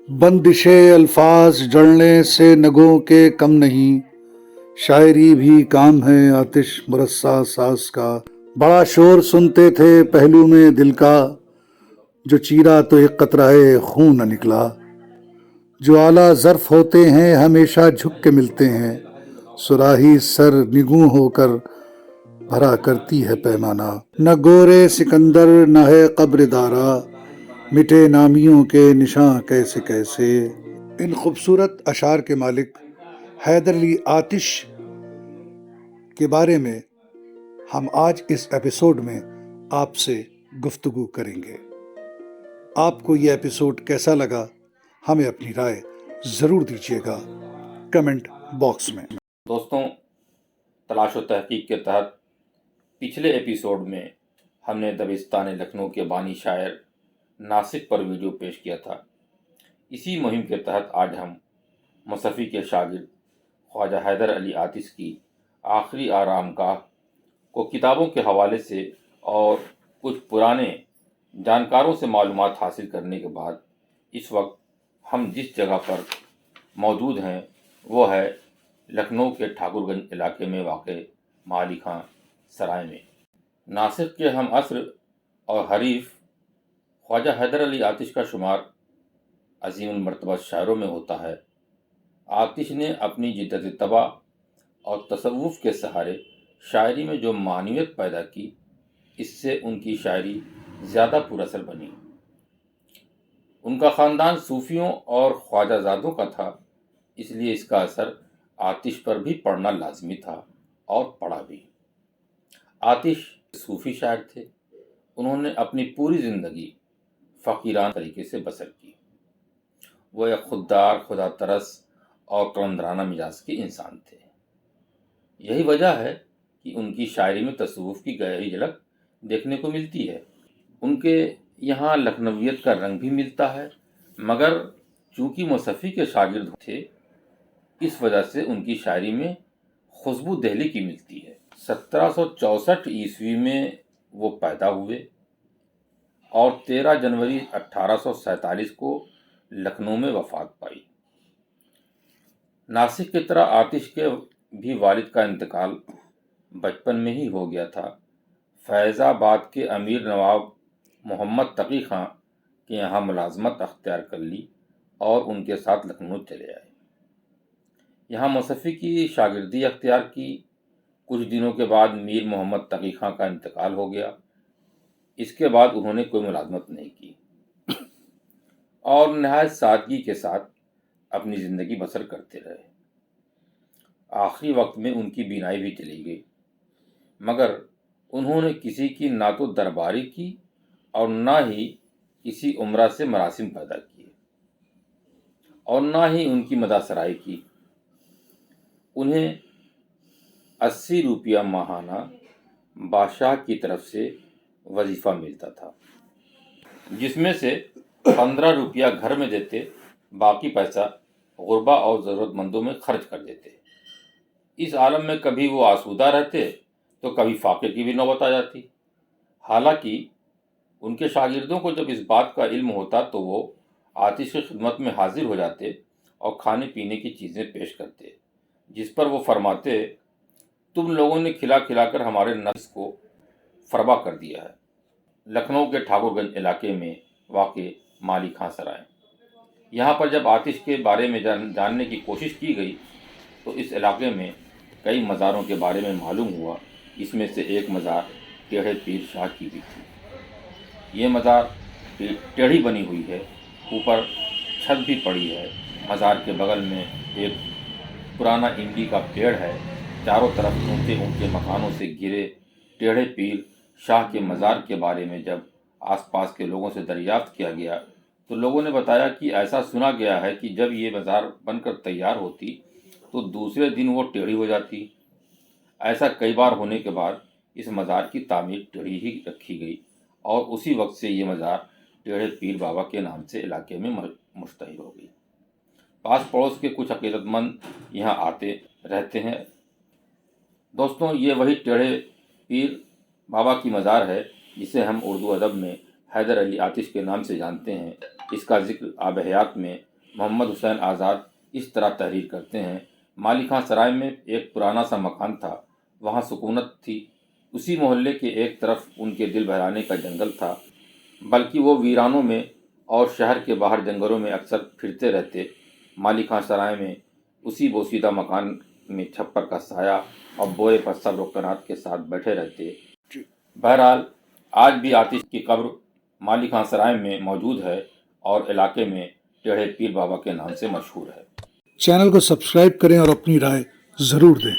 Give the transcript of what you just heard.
بندش الفاظ جڑنے سے نگوں کے کم نہیں، شاعری بھی کام ہے آتش مرصع ساز کا۔ بڑا شور سنتے تھے پہلو میں دل کا، جو چیرا تو ایک قطرہ خون نہ نکلا۔ جو اعلیٰ ظرف ہوتے ہیں ہمیشہ جھک کے ملتے ہیں، صراحی سر نگوں ہو کر بھرا کرتی ہے پیمانہ۔ نہ گورے سکندر نہ ہے قبر دارا، مٹے نامیوں کے نشاں کیسے کیسے۔ ان خوبصورت اشعار کے مالک حیدر علی آتش کے بارے میں ہم آج اس ایپیسوڈ میں آپ سے گفتگو کریں گے۔ آپ کو یہ ایپیسوڈ کیسا لگا ہمیں اپنی رائے ضرور دیجیے گا کمنٹ باکس میں۔ دوستوں، تلاش و تحقیق کے تحت پچھلے ایپیسوڈ میں ہم نے دبستان لکھنؤ کے بانی شاعر ناصر پر ویڈیو پیش کیا تھا۔ اسی مہم کے تحت آج ہم مصفی کے شاگرد خواجہ حیدر علی آتش کی آخری آرام گاہ کو کتابوں کے حوالے سے اور کچھ پرانے جانکاروں سے معلومات حاصل کرنے کے بعد اس وقت ہم جس جگہ پر موجود ہیں وہ ہے لکھنؤ کے ٹھاکر گنج علاقے میں واقع مالی خاں سرائے میں۔ ناصر کے ہم عصر اور حریف خواجہ حیدر علی آتش کا شمار عظیم المرتبہ شاعروں میں ہوتا ہے۔ آتش نے اپنی جدت طبع اور تصوف کے سہارے شاعری میں جو معنویت پیدا کی، اس سے ان کی شاعری زیادہ پر اثر بنی۔ ان کا خاندان صوفیوں اور خواجہ زادوں کا تھا، اس لیے اس کا اثر آتش پر بھی پڑنا لازمی تھا اور پڑا بھی۔ آتش صوفی شاعر تھے۔ انہوں نے اپنی پوری زندگی فقیرانہ طریقے سے بسر کی۔ وہ ایک خوددار، خدا ترس اور قلندرانہ مزاج کے انسان تھے۔ یہی وجہ ہے کہ ان کی شاعری میں تصوف کی گہری جھلک دیکھنے کو ملتی ہے۔ ان کے یہاں لکھنویت کا رنگ بھی ملتا ہے، مگر چونکہ مصفی کے شاگرد تھے اس وجہ سے ان کی شاعری میں خوشبو دہلی کی ملتی ہے۔ 1764 عیسوی میں وہ پیدا ہوئے اور 13 جنوری 1847 کو لکھنؤ میں وفات پائی۔ ناصر کی طرح آتش کے بھی والد کا انتقال بچپن میں ہی ہو گیا تھا۔ فیض آباد کے امیر نواب محمد تقی خاں کے یہاں ملازمت اختیار کر لی اور ان کے ساتھ لکھنؤ چلے آئے۔ یہاں مصفی کی شاگردی اختیار کی۔ کچھ دنوں کے بعد میر محمد تقی خاں کا انتقال ہو گیا۔ اس کے بعد انہوں نے کوئی ملازمت نہیں کی اور نہایت سادگی کے ساتھ اپنی زندگی بسر کرتے رہے۔ آخری وقت میں ان کی بینائی بھی چلی گئی، مگر انہوں نے کسی کی نہ تو درباری کی اور نہ ہی کسی عمرہ سے مراسم پیدا کیے اور نہ ہی ان کی مدح سرائی کی۔ انہیں 80 روپیہ ماہانہ بادشاہ کی طرف سے وظیفہ ملتا تھا، جس میں سے 15 روپیہ گھر میں دیتے، باقی پیسہ غربا اور ضرورت مندوں میں خرچ کر دیتے۔ اس عالم میں کبھی وہ آسودہ رہتے تو کبھی فاقے کی بھی نوبت آ جاتی۔ حالانکہ ان کے شاگردوں کو جب اس بات کا علم ہوتا تو وہ آتش کی خدمت میں حاضر ہو جاتے اور کھانے پینے کی چیزیں پیش کرتے، جس پر وہ فرماتے، تم لوگوں نے کھلا کھلا کر ہمارے نفس کو فربا کر دیا ہے۔ لکھنؤ کے ٹھاکر گنج علاقے میں واقع مالی خاں سرائے، یہاں پر جب آتش کے بارے میں جاننے کی کوشش کی گئی تو اس علاقے میں کئی مزاروں کے بارے میں معلوم ہوا۔ اس میں سے ایک مزار ٹیڑھے پیر شاہ کی بھی تھی۔ یہ مزار ٹیڑھی بنی ہوئی ہے، اوپر چھت بھی پڑی ہے۔ مزار کے بغل میں ایک پرانا املی کا پیڑ ہے۔ چاروں طرف اونچے اونچے مکانوں سے گھرے ٹیڑھے پیر شاہ کے مزار کے بارے میں جب آس پاس کے لوگوں سے دریافت کیا گیا تو لوگوں نے بتایا کہ ایسا سنا گیا ہے کہ جب یہ مزار بن کر تیار ہوتی تو دوسرے دن وہ ٹیڑھی ہو جاتی۔ ایسا کئی بار ہونے کے بعد اس مزار کی تعمیر ٹیڑھی ہی رکھی گئی اور اسی وقت سے یہ مزار ٹیڑھے پیر بابا کے نام سے علاقے میں مشتہر ہو گئی۔ پاس پڑوس کے کچھ عقیدت مند یہاں آتے رہتے ہیں۔ دوستوں، یہ وہی ٹیڑھے پیر بابا کی مزار ہے جسے ہم اردو ادب میں حیدر علی آتش کے نام سے جانتے ہیں۔ اس کا ذکر آب حیات میں محمد حسین آزاد اس طرح تحریر کرتے ہیں: مالی خان سرائے میں ایک پرانا سا مکان تھا، وہاں سکونت تھی۔ اسی محلے کے ایک طرف ان کے دل بہلانے کا جنگل تھا، بلکہ وہ ویرانوں میں اور شہر کے باہر جنگلوں میں اکثر پھرتے رہتے۔ مالی خان سرائے میں اسی بوسیدہ مکان میں چھپر کا سایہ اور بورے پر صبر و قناعت کے ساتھ بیٹھے رہتے۔ بہرحال آج بھی آتش کی قبر مالی خان سرائے میں موجود ہے اور علاقے میں ٹیڑھے پیر بابا کے نام سے مشہور ہے۔ چینل کو سبسکرائب کریں اور اپنی رائے ضرور دیں۔